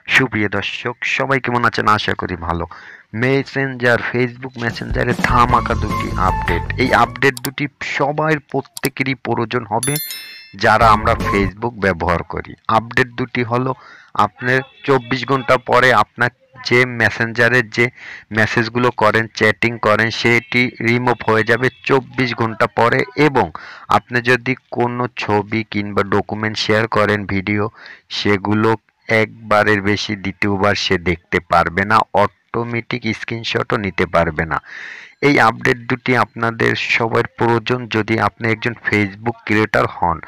সুপ্রিয় দর্শক সবাই কেমন আছেন? আশা করি ভালো। মেসেঞ্জার, ফেসবুক মেসেঞ্জারে ধামাকা দুটি আপডেট। এই আপডেট দুটি সবার প্রত্যেকেরই প্রয়োজন হবে যারা আমরা ফেসবুক ব্যবহার করি। আপডেট দুটি হলো, আপনার 24 ঘন্টা পরে আপনার যে মেসেঞ্জারের যে মেসেজগুলো করেন, চ্যাটিং করেন, সেটি রিমুভ হয়ে যাবে 24 ঘন্টা পরে। এবং আপনি যদি কোনো ছবি কিংবা ডকুমেন্ট শেয়ার করেন, ভিডিও, সেগুলো একবারের বেশি দ্বিতীয়বার সে দেখতে পারবে না, অটোমেটিক স্ক্রিনশটও নিতে পারবে না। এই আপডেট দুটি আপনাদের সবার প্রয়োজন যদি আপনি একজন ফেসবুক ক্রিয়েটর হন।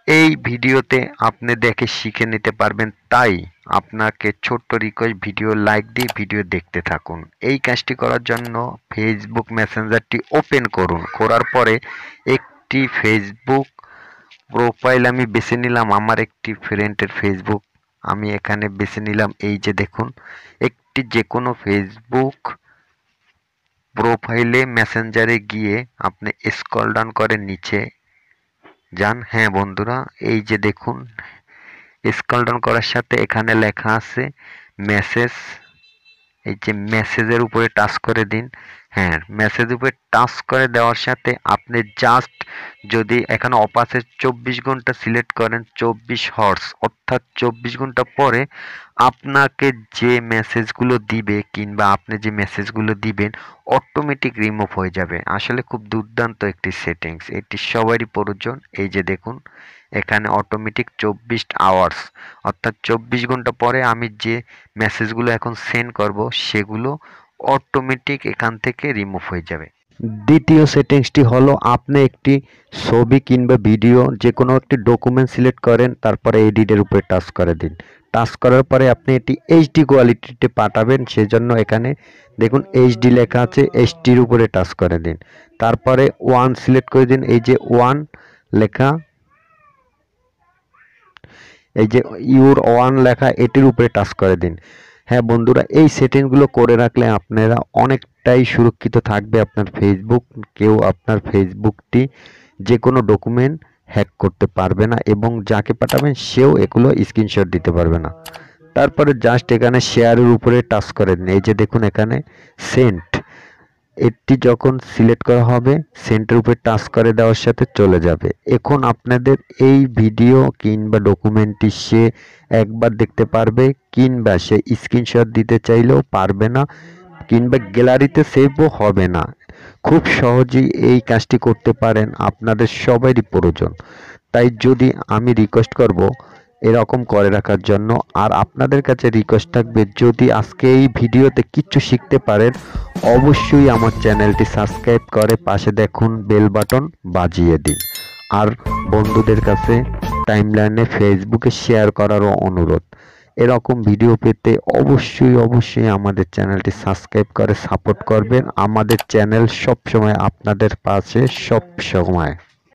এই ভিডিওতে আপনি দেখে শিখে নিতে পারবেন, তাই আপনাকে ছোট্ট রিকোয়েস্ট, ভিডিও লাইক দিয়ে ভিডিও দেখতে থাকুন। এই কাজটি করার জন্য ফেসবুক মেসেঞ্জারটি ওপেন করুন। করার পরে একটি ফেসবুক প্রোফাইল আমি বেছে নিলাম, আমার একটি ফ্রেন্ডের ফেসবুক আমি এখানে বেছে নিলাম। এই যে দেখুন, একটি যে কোনো ফেসবুক প্রোফাইলে মেসেঞ্জারে গিয়ে আপনি স্ক্রল ডাউন করে নিচে যান। হ্যাঁ বন্ধুরা, এই যে দেখুন, স্ক্রল ডাউন করার সাথে এখানে লেখা আছে মেসেজ। এই যে মেসেজের উপরে টাচ করে দিন। হ্যাঁ, মেসেজের উপরে টাচ করে দেওয়ার সাথে আপনি জাস্ট যদি এখানে অপাসে 24 ঘন্টা সিলেক্ট করেন, 24 হর্স অর্থাৎ 24 ঘন্টা পরে আপনাকে যে মেসেজগুলো দিবে কিংবা আপনি যে মেসেজগুলো দিবেন অটোমেটিক রিমুভ হয়ে যাবে। আসলে খুব দুর্দান্ত একটি সেটিংস, এটি সবারই প্রয়োজন। এই যে দেখুন, এখানে অটোমেটিক 24 আওয়ার্স অর্থাৎ 24 ঘন্টা পরে আমি যে মেসেজগুলো এখন সেন্ড করব সেগুলো অটোমেটিক এখান থেকে রিমুভ হয়ে যাবে। দ্বিতীয় সেটিংসটি হলো, আপনি একটি ছবি কিংবা ভিডিও যে কোনো একটি ডকুমেন্ট সিলেক্ট করেন, তারপরে এডিটের উপরে টাচ করে দিন। টাচ করার পরে আপনি এটি এইচডি কোয়ালিটিতে পাঠাবেন, সেজন্য এখানে দেখুন এইচডি লেখা আছে, এইচডির উপরে টাচ করে দিন। তারপরে ওয়ান সিলেক্ট করে দিন। এই যে ওয়ান লেখা, এই যে ইউর ওয়ান লেখা, এটির উপরে টাচ করে দিন। হ্যাঁ বন্ধুরা, এই সেটিংসগুলো করে রাখলে আপনারা অনেকটাই সুরক্ষিত থাকবে আপনার ফেসবুক। কেউ আপনার ফেসবুকটি যে কোনো ডকুমেন্ট হ্যাক করতে পারবে না এবং যাকে পাঠাবেন সেও এগুলো স্ক্রিনশট দিতে পারবে না। তারপরে জাস্ট এখানে শেয়ারের উপরে টাচ করে দিন। এই যে দেখুন এখানে সেন্ট, এটি যখন সিলেক্ট করা হবে সেন্টার উপরে টাচ করে দেওয়ার সাথে চলে যাবে। এখন আপনাদের এই ভিডিও কিংবা ডকুমেন্টটি সে একবার দেখতে পারবে, কিংবা সে স্ক্রিনশট দিতে চাইলেও পারবে না, কিংবা গ্যালারিতে সেভও হবে না। খুব সহজেই এই কাজটি করতে পারেন, আপনাদের সবারই প্রয়োজন। তাই যদি আমি রিকোয়েস্ট করব এরকম করে রাখার জন্য। আর আপনাদের কাছে রিকোয়েস্ট থাকবে, যদি আজকে এই ভিডিওতে কিছু শিখতে পারেন অবশ্যই আমার চ্যানেলটি সাবস্ক্রাইব করে পাশে দেখুন বেল বাটন বাজিয়ে দিন। আর বন্ধুদের কাছে টাইমলাইনে ফেসবুকে শেয়ার করারও অনুরোধ। এরকম ভিডিও পেতে অবশ্যই আমাদের চ্যানেলটি সাবস্ক্রাইব করে সাপোর্ট করবেন। আমাদের চ্যানেল সব সময় আপনাদের পাশে, সব সময়।